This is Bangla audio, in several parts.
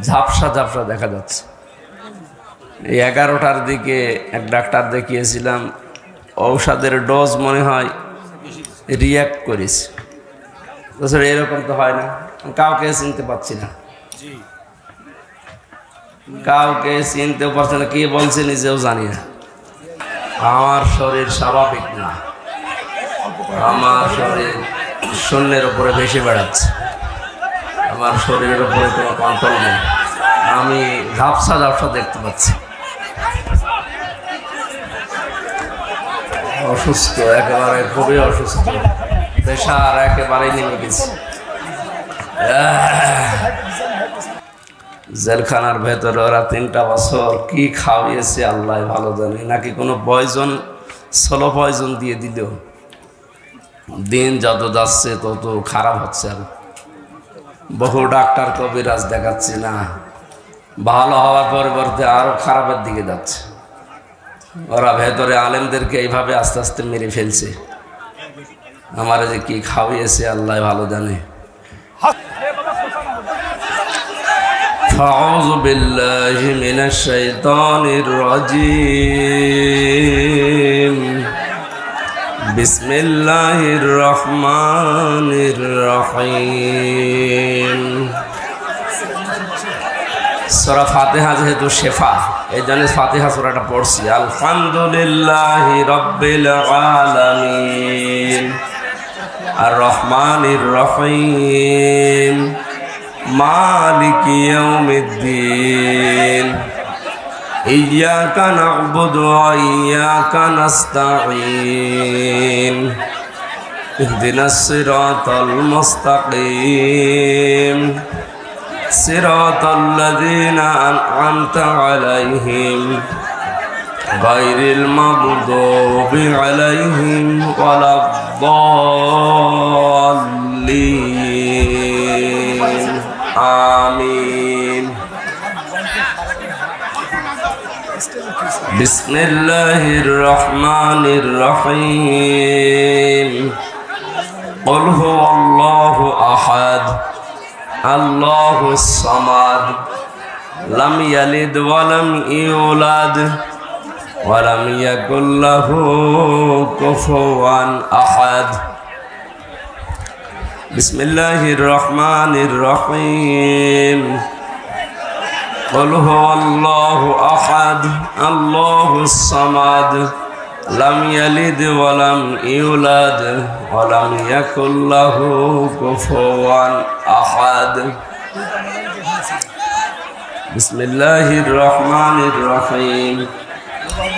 ঝাপসা ঝাপসা দেখা যাচ্ছে। এই 11টার দিকে এক ডাক্তার দেখিয়েছিলাম, ঔষধের ডোজ মনে হয় রিয়াক্ট করেছে। তাছাড়া এরকম তো হয় না, কাউকে চিনতে পারছি না, কাউকে চিনতেও পারছি না, কে বলছে নিজেও জানি না। আমার শরীর স্বাভাবিক না, আমার শরীর শূন্যের উপরে ভেসে বেড়াচ্ছে, আমার শরীরের উপরে কোনো কন্ট্রোল নেই। আমি ঝাপসা ঝাপসা দেখতে পাচ্ছি, অসুস্থ, একেবারে খুবই অসুস্থ, প্রেশার একেবারেই নেমে গেছে। জেলখানার ভেতরে ওরা 3টা বছর কি খাওয়িয়েছে আল্লাহ ভালো জানে, নাকি কোনো পয়জন, স্লো পয়জন দিয়ে দিল। দিন যত যাচ্ছে তত খারাপ হচ্ছে। আর বহু ডাক্তার কবিরাজ দেখাচ্ছি না, ভালো হওয়ার পরিবর্তে আরো খারাপের দিকে যাচ্ছে। ওরা ভেতরে আলেমদেরকে এইভাবে আস্তে আস্তে মেরে ফেলছে। আমার যে কি খাওয়িয়েছে আল্লাহ ভালো জানে। আউযু বিল্লাহি মিনাশ শাইতানির রাজীম। বিসমিল্লাহির রহমানির রহিম। সূরা ফাতিহা যেহেতু শেফা, এই জন্য ফাতিহা সূরাটা পড়ছি। আলহামদুলিল্লাহি রাব্বিল আলামিন আর রহমানির রহিম মালিকি ইয়াউমিদ্দিন ইয়্যাকা না'বুদু ওয়া ইয়্যাকা নাস্তাঈন ইহদিনাস সিরাতাল মুস্তাকিম সিরাতাল্লাযীনা আন'আমতা আলাইহিম গায়রিল মাগদুবি আলাইহিম ওয়ালাদ-দাল্লিন। আমিন। বিসমিল্লাহির রহমানির রহিম। কুল হুয়াল্লাহু আহাদ আল্লাহুস সামাদ লাম ইয়ালিদ ওয়া লাম ইউলাদ ওয়া লাম ইয়াকুল লাহু কুফুওয়ান আহাদ। বিসমিল্লাহির রহমানির রহিম। কুল হুয়াল্লাহু আহাদ আল্লাহুস সামাদ লাম ইয়ালিদ ওয়া লাম ইউলাদ ওয়া লাম ইয়াকুল লাহু কুফুওয়ান আহাদ। বিসমিল্লাহির রহমানির রহিম।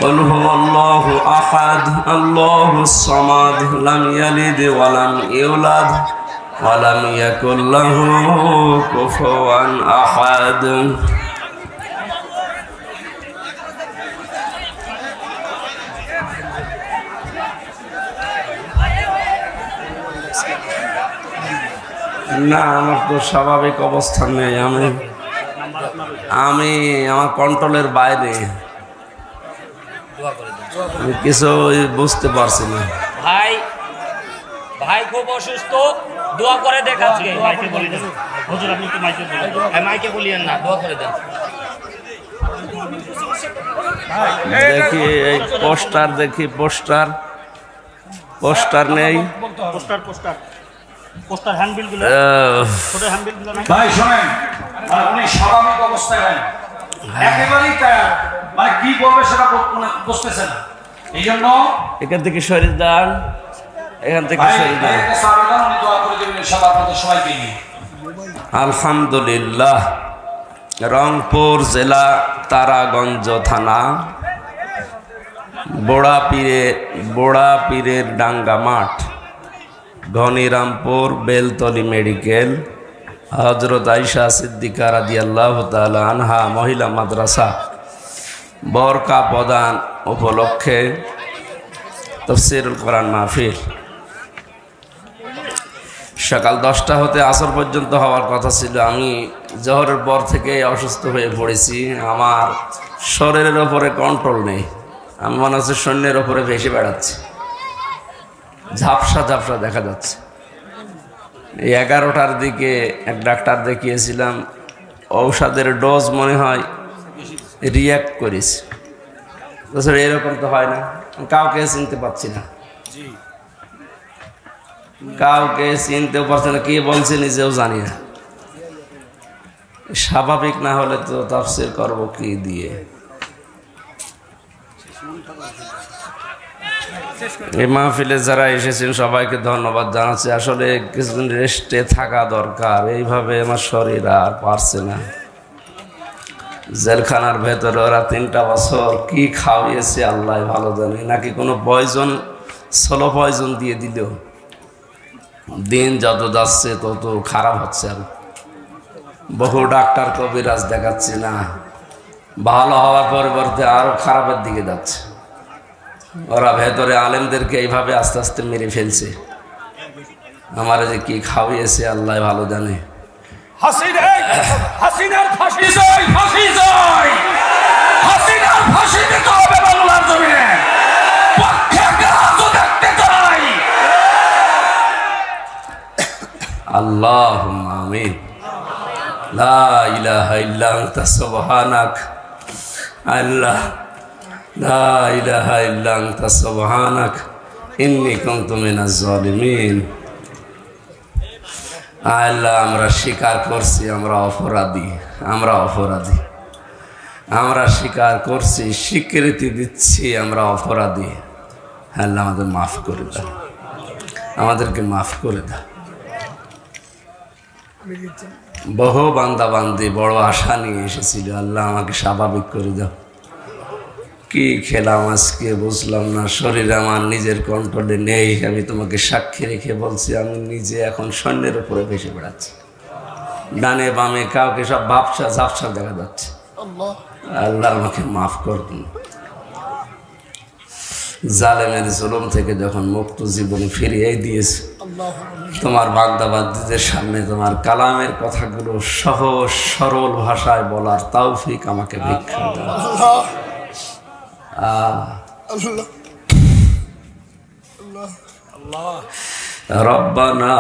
কুল হুয়াল্লাহু আহাদ আল্লাহুস সামাদ লাম ইয়ালিদ ওয়া লাম ইউলাদ ওয়া লাম ইয়াকুল লাহু কুফুওয়ান আহাদ। না, আমার তো স্বাভাবিক অবস্থান নেই, আমি আমার কন্ট্রোলের বাইরে, আমি কিছু বুঝতে পারছি না। ভাই ভাই খুব অসুস্থ, দোয়া করে দেন। আজকে মাইকে বলি দেন হুজুর, আপনি একটু মাইকে বলেন। মাইকে বলিয়েন না, দোয়া করে দেন। দেখি এই পোস্টার, দেখি পোস্টার, পোস্টার নেই। পোস্টার পোস্টার পোস্টার হ্যান্ডবিল গুলো, ছোট হ্যান্ডবিল গুলো নাই। ভাই শোনেন, উনি স্বাভাবিক অবস্থায় নেন, একেবারেই মানে কি বলবে সেটা বুঝতেছেন না। এই জন্য এখান থেকে শরীর দান, এখান থেকে শরীর দান। উনি দোয়া করে দেবেন ইনশাআল্লাহ আপনাদের সবাইকে নিয়ে। আলহামদুলিল্লাহ। রংপুর জেলা তারাগঞ্জ থানা বোড়া পীরের ডাঙ্গা মাঠ, ঘনিরামপুর বেলতলি মেডিকেল, হযরত আয়েশা সিদ্দিকা রাদিয়াল্লাহু তাআলা আনহা মহিলা মাদ্রাসা বরকা প্রদান উপলক্ষে তাফসীরুল কোরআন মাহফিল। সকাল 10টা হতে আসর পর্যন্ত হওয়ার কথা ছিল। আমি জোহরের পর থেকে অসুস্থ হয়ে পড়েছি, আমার শরীরের ওপরে কন্ট্রোল নেই, আমি মনে হচ্ছে শূন্যের ওপরে ভেসে বেড়াচ্ছি, ঝাপসা ঝাপসা দেখা যাচ্ছে। এই 11টার দিকে এক ডাক্তার দেখিয়েছিলাম, ঔষধের ডোজ মনে হয় রিয়াক্ট করেছে। তাছাড়া এরকম তো হয় না, কাউকে চিনতে পারছি না, কাউকে চিনতেও পারছি না, কে বলছে নিজেও জানি না। স্বাভাবিক না হলে তো তাফসীর করব কি দিয়ে? এই মাহফিলে যারা এসেছেন সবাইকে ধন্যবাদ জানাচ্ছি। আসলে কিছুদিন রেস্টে থাকা দরকার, এইভাবে আমার শরীর আর পারছে না। জেলখানার ভেতরে ওরা 3টা বছর কি খাওয়িয়েছে আল্লাহ ভালো জানে, নাকি কোনো পয়জন স্লো পয়জন দিয়ে দিল। দিন যত যাচ্ছে তত খারাপ হচ্ছে। আর বহু ডাক্তার কবিরাজ দেখাচ্ছি না, ভালো হওয়ার পরিবর্তে আরো খারাপের দিকে যাচ্ছে। ওরা ভেতরে আলেমদেরকে এইভাবে আস্তে আস্তে মেরে ফেলছে। আমার যে কি খাওয়িয়েছে আল্লাহ ভালো জানে। হাসিনার ফাঁসি চাই, ফাঁসি চাই, হাসিনার ফাঁসি দিতে হবে বাংলার জমিনে। দেখতে চাই। আল্লাহুম্মা আমিন। লা ইলাহা ইল্লা আনতা সুবহানাক। আল্লাহ, লা ইলাহা ইল্লা আনতা সুবহানাক ইন্নী কুনতু মিনাজ জালিমিন। আল্লাহ, আমরা স্বীকার করছি আমরা অপরাধী, আমরা অপরাধী, আমরা স্বীকার করছি, স্বীকৃতি দিচ্ছি আমরা অপরাধী। আল্লাহ, আমাদের মাফ করে দাও, আমাদেরকে মাফ করে দাও। বহু বান্দা বান্দি বড় আশা নিয়ে এসেছিল, আল্লাহ আমাকে স্বাভাবিক করে দাও। কি খেলাম আজকে বুঝলাম না, শরীর আমার নিজের কন্ট্রোলে নেই। আমি তোমাকে সাক্ষী রেখে বলছি, আমি নিজে এখন সৈন্যের উপরে ভেসে বেড়াচ্ছি। ডানে বামে কাউকে সব ভাবসা ঝাপসা দেখা যাচ্ছে। আল্লাহ আমাকে মাফ করুন। জালেমের জুলুম থেকে যখন মুক্ত জীবন ফিরিয়ে দিয়েছে, তোমার বান্দাবান্দীদের সামনে তোমার কালামের কথাগুলো সহজ সরল ভাষায় বলার তৌফিক আমাকে ভিক্ষা দাও। রব্বানা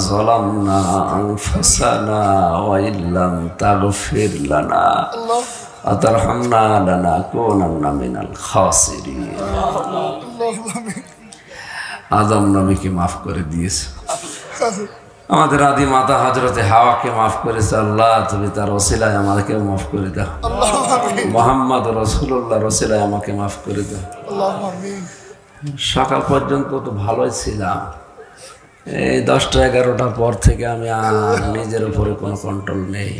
যালামনা আনফুসানা ওয়া ইল্লাম তাগফির লানা ওয়া তারহামনা লানাকুনান্না মিনাল খাসিরিন। আদম নবীকে মাফ করে দিয়েছে, আমাদের আদি মাতা হযরতে হাওয়াকে মাফ করেছে। আল্লাহ, তুমি তার ওসিলায় আমাকে মাফ করে দাও। মুহাম্মদ রাসূলুল্লাহ ওসিলায় আমাকে মাফ করে দাও। সকাল পর্যন্ত তো ভালোই ছিলাম, এই 10টা 11টার পর থেকে আমি আর নিজের উপরে কোনো কন্ট্রোল নেই।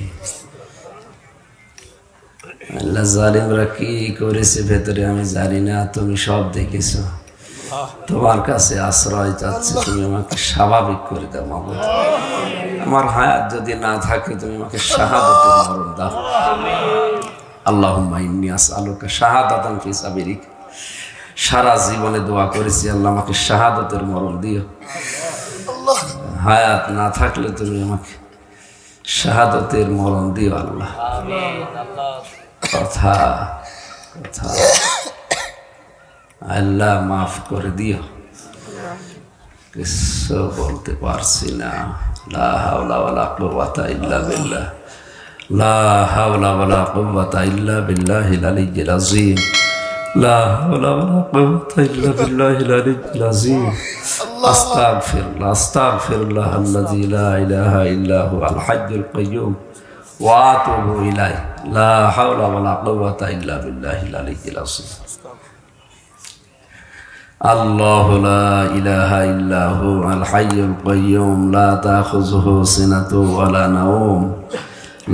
আল্লাহ, জালিমরা কি করেছে ভেতরে আমি জানি না, তুমি সব দেখেছো। তোমার কাছে আশ্রয় চাচ্ছি, তুমি আমাকে স্বাভাবিক করে দাও মাবুদ। আমার হায়াত যদি না থাকে তুমি আমাকে শাহাদাতের মরণ দাও। আল্লাহুম্মা ইন্নী আসআলুকা শাহাদাতান ফি সাবিলিক। সারা জীবনে দোয়া করেছি, আল্লাহ আমাকে শাহাদাতের মরণ দিও। হায়াত না থাকলে তুমি আমাকে শাহাদাতের মরণ দিও আল্লাহ। কথা কথা আল্লাহ মাফ করে দিও, কিছু বলতে পারছি না। লা হাওলা ওয়ালা কুওয়াতা ইল্লা বিল্লাহ, লা হাওলা ওয়ালা কুওয়াতা ইল্লা বিল্লাহিল আলিয়্যিল আযীম, লা হাওলা ওয়ালা কুওয়াতা ইল্লা বিল্লাহিল আলিয়্যিল আযীম। আস্তাগফিরুল্লাহ, আস্তাগফিরুল্লাহ আল্লাযী লা ইলাহা ইল্লা হুয়াল হাইয়্যুল কাইয়্যুম ওয়া আতুবু ইলাইহি, লা হাওলা ওয়ালা কুওয়াতা ইল্লা বিল্লাহিল আলিয়্যিল আযীম। আল্লাহু লা ইলাহা ইল্লা হুয়াল হাইয়্যুল কাইয়্যুম লা তাখুযুহু সিনাতুন ওয়া লা নাওম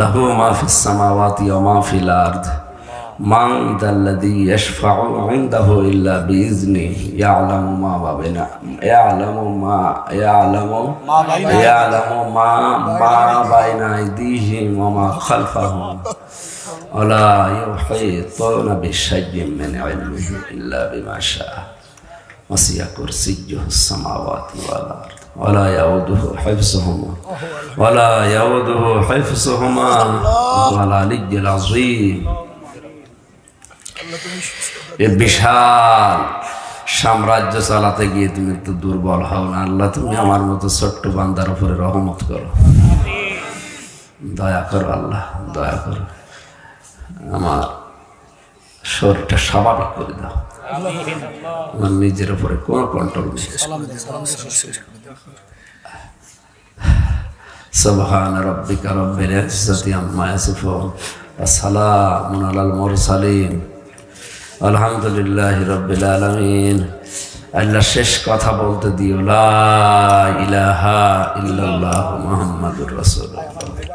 লাহু মা ফিস সামাওয়াতি ওয়া মা ফিল আরদ মান যাল্লাযী ইয়াশফা'ু 'ইনদাহু ইল্লা বিইজনিহি ইয়া'লামু মা বাইনা আইদিহিম ওয়া মা খালফাহুম ওয়া লা ইউহীতুনা বিশাইইন মিন 'ইলমিহি ইল্লা বিমা শা'a ওয়াসি'a কুরসিয়্যুহু আস-সামাওয়াতি ওয়াল আরদ ওয়া লা ইয়াউদুহু হিফযুহুমা ওয়া লা ইয়াউদুহু হিফযুহুমা ওয়াল আলিয়্যুল আযীম। এ বিশাল সাম্রাজ্য চালাতে গিয়ে তুমি তো দুর্বল হও না আল্লাহ, তুমি আমার মতো ছোট্ট বান্দার উপরে রহমত করো। দয়া করো আল্লাহ, দয়া করো, আমার শরীরটা স্বাভাবিক করে দাও। আমার নিজের উপরে কোনো কন্ট্রোল নেই। সুবহান রাব্বিকা রাব্বিল ইজ্জাতি আম্মা ইয়াসিফুন ওয়া সালামুন আলাল মুরসালিন আলহামদুলিল্লাহি রাব্বিল আলামিন। আল্লাহ শেষ কথা বলতে দিও, লা ইলাহা ইল্লাল্লাহু মুহাম্মাদুর রাসূলুল্লাহ।